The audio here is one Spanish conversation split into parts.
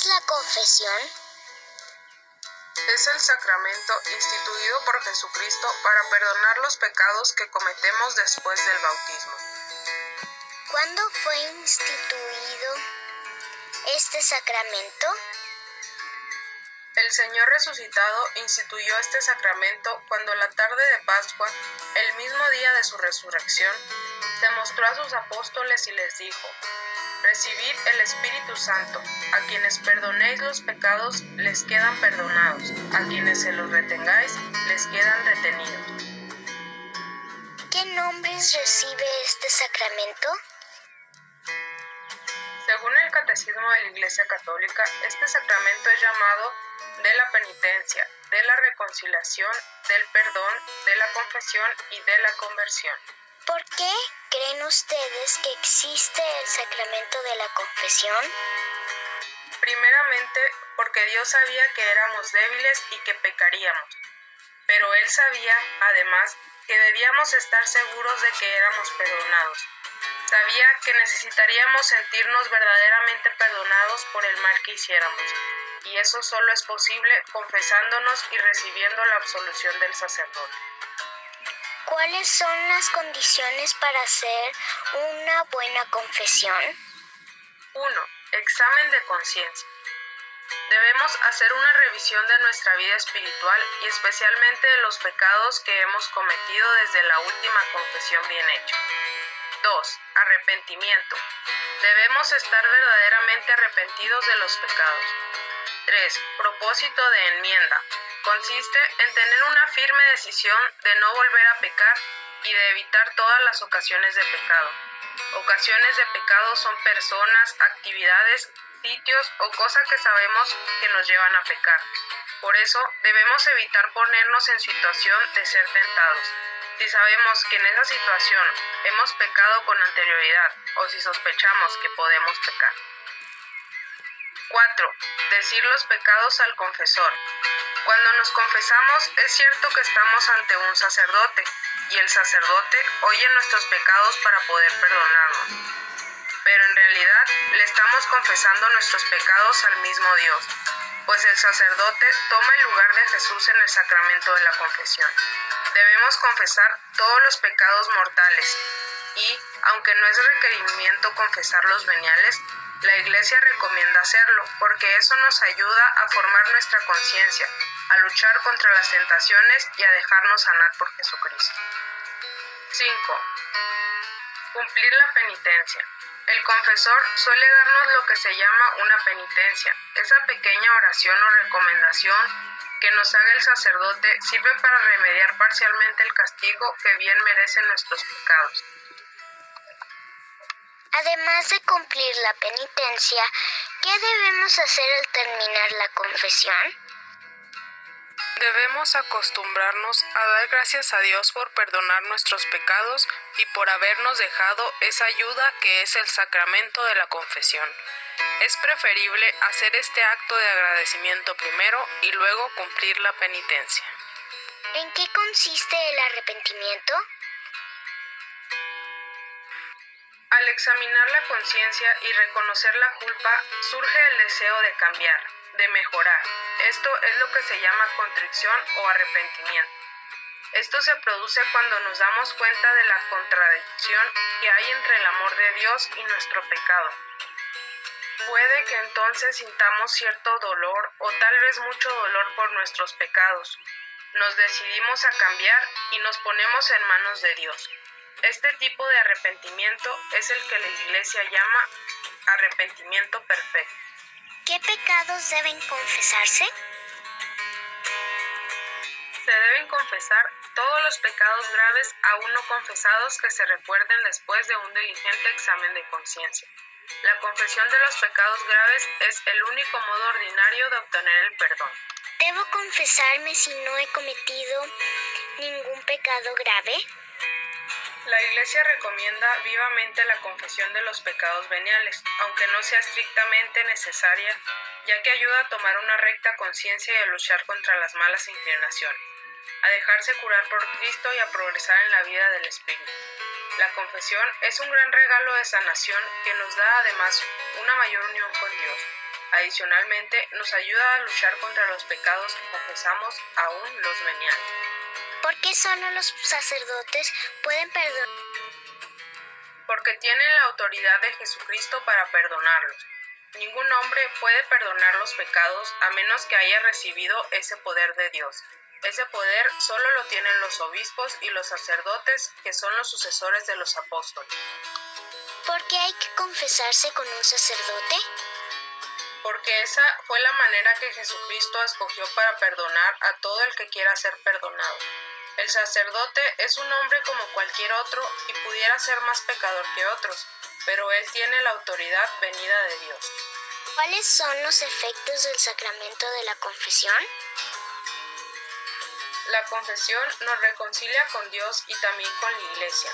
es la confesión? Es el sacramento instituido por Jesucristo para perdonar los pecados que cometemos después del bautismo. ¿Cuándo fue instituido este sacramento? El Señor resucitado instituyó este sacramento cuando la tarde de Pascua, el mismo día de su resurrección, se mostró a sus apóstoles y les dijo: recibid el Espíritu Santo, a quienes perdonéis los pecados les quedan perdonados, a quienes se los retengáis les quedan retenidos. ¿Qué nombres recibe este sacramento? Según el Catecismo de la Iglesia Católica, este sacramento es llamado de la penitencia, de la reconciliación, del perdón, de la confesión y de la conversión. ¿Por qué creen ustedes que existe el sacramento de la confesión? Primeramente, porque Dios sabía que éramos débiles y que pecaríamos, pero Él sabía, además, que debíamos estar seguros de que éramos perdonados. Sabía que necesitaríamos sentirnos verdaderamente perdonados por el mal que hiciéramos, y eso solo es posible confesándonos y recibiendo la absolución del sacerdote. ¿Cuáles son las condiciones para hacer una buena confesión? 1. Examen de conciencia. Debemos hacer una revisión de nuestra vida espiritual y especialmente de los pecados que hemos cometido desde la última confesión bien hecha. 2. Arrepentimiento. Debemos estar verdaderamente arrepentidos de los pecados. 3. Propósito de enmienda. Consiste en tener una firme decisión de no volver a pecar y de evitar todas las ocasiones de pecado. Ocasiones de pecado son personas, actividades, sitios o cosas que sabemos que nos llevan a pecar. Por eso debemos evitar ponernos en situación de ser tentados. Si sabemos que en esa situación hemos pecado con anterioridad o si sospechamos que podemos pecar. 4. Decir los pecados al confesor. Cuando nos confesamos, es cierto que estamos ante un sacerdote, y el sacerdote oye nuestros pecados para poder perdonarnos. Pero en realidad le estamos confesando nuestros pecados al mismo Dios, pues el sacerdote toma el lugar de Jesús en el sacramento de la confesión. Debemos confesar todos los pecados mortales, y, aunque no es requerimiento confesar los veniales, la Iglesia recomienda hacerlo, porque eso nos ayuda a formar nuestra conciencia, a luchar contra las tentaciones y a dejarnos sanar por Jesucristo. 5. Cumplir la penitencia. El confesor suele darnos lo que se llama una penitencia. Esa pequeña oración o recomendación que nos haga el sacerdote sirve para remediar parcialmente el castigo que bien merecen nuestros pecados. Además de cumplir la penitencia, ¿qué debemos hacer al terminar la confesión? Debemos acostumbrarnos a dar gracias a Dios por perdonar nuestros pecados y por habernos dejado esa ayuda que es el sacramento de la confesión. Es preferible hacer este acto de agradecimiento primero y luego cumplir la penitencia. ¿En qué consiste el arrepentimiento? Al examinar la conciencia y reconocer la culpa, surge el deseo de cambiar, de mejorar. Esto es lo que se llama contrición o arrepentimiento. Esto se produce cuando nos damos cuenta de la contradicción que hay entre el amor de Dios y nuestro pecado. Puede que entonces sintamos cierto dolor o tal vez mucho dolor por nuestros pecados. Nos decidimos a cambiar y nos ponemos en manos de Dios. Este tipo de arrepentimiento es el que la Iglesia llama arrepentimiento perfecto. ¿Qué pecados deben confesarse? Se deben confesar todos los pecados graves aún no confesados que se recuerden después de un diligente examen de conciencia. La confesión de los pecados graves es el único modo ordinario de obtener el perdón. ¿Debo confesarme si no he cometido ningún pecado grave? La Iglesia recomienda vivamente la confesión de los pecados veniales, aunque no sea estrictamente necesaria, ya que ayuda a tomar una recta conciencia y a luchar contra las malas inclinaciones, a dejarse curar por Cristo y a progresar en la vida del Espíritu. La confesión es un gran regalo de sanación que nos da además una mayor unión con Dios. Adicionalmente, nos ayuda a luchar contra los pecados que confesamos aún los veniales. ¿Por qué solo los sacerdotes pueden perdonar? Porque tienen la autoridad de Jesucristo para perdonarlos. Ningún hombre puede perdonar los pecados a menos que haya recibido ese poder de Dios. Ese poder solo lo tienen los obispos y los sacerdotes, que son los sucesores de los apóstoles. ¿Por qué hay que confesarse con un sacerdote? Porque esa fue la manera que Jesucristo escogió para perdonar a todo el que quiera ser perdonado. El sacerdote es un hombre como cualquier otro y pudiera ser más pecador que otros, pero él tiene la autoridad venida de Dios. ¿Cuáles son los efectos del sacramento de la confesión? La confesión nos reconcilia con Dios y también con la Iglesia.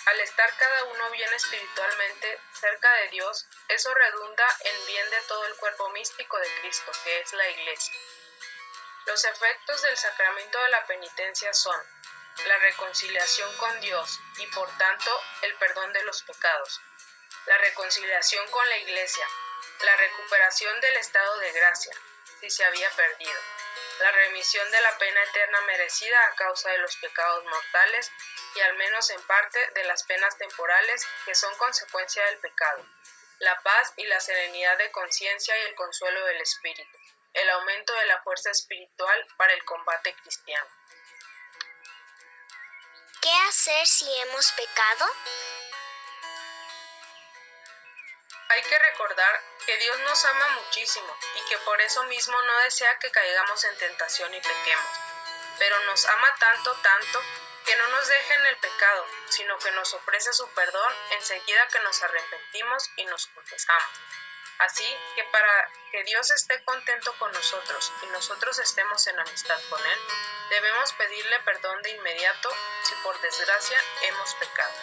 Al estar cada uno bien espiritualmente cerca de Dios, eso redunda en bien de todo el cuerpo místico de Cristo, que es la Iglesia. Los efectos del sacramento de la penitencia son la reconciliación con Dios y por tanto el perdón de los pecados, la reconciliación con la Iglesia, la recuperación del estado de gracia, si se había perdido, la remisión de la pena eterna merecida a causa de los pecados mortales y al menos en parte de las penas temporales que son consecuencia del pecado, la paz y la serenidad de conciencia y el consuelo del espíritu, el aumento de la fuerza espiritual para el combate cristiano. ¿Qué hacer si hemos pecado? Hay que recordar que Dios nos ama muchísimo y que por eso mismo no desea que caigamos en tentación y pequemos, pero nos ama tanto, que no nos deja en el pecado, sino que nos ofrece su perdón enseguida que nos arrepentimos y nos confesamos. Así que para que Dios esté contento con nosotros y nosotros estemos en amistad con Él, debemos pedirle perdón de inmediato si por desgracia hemos pecado.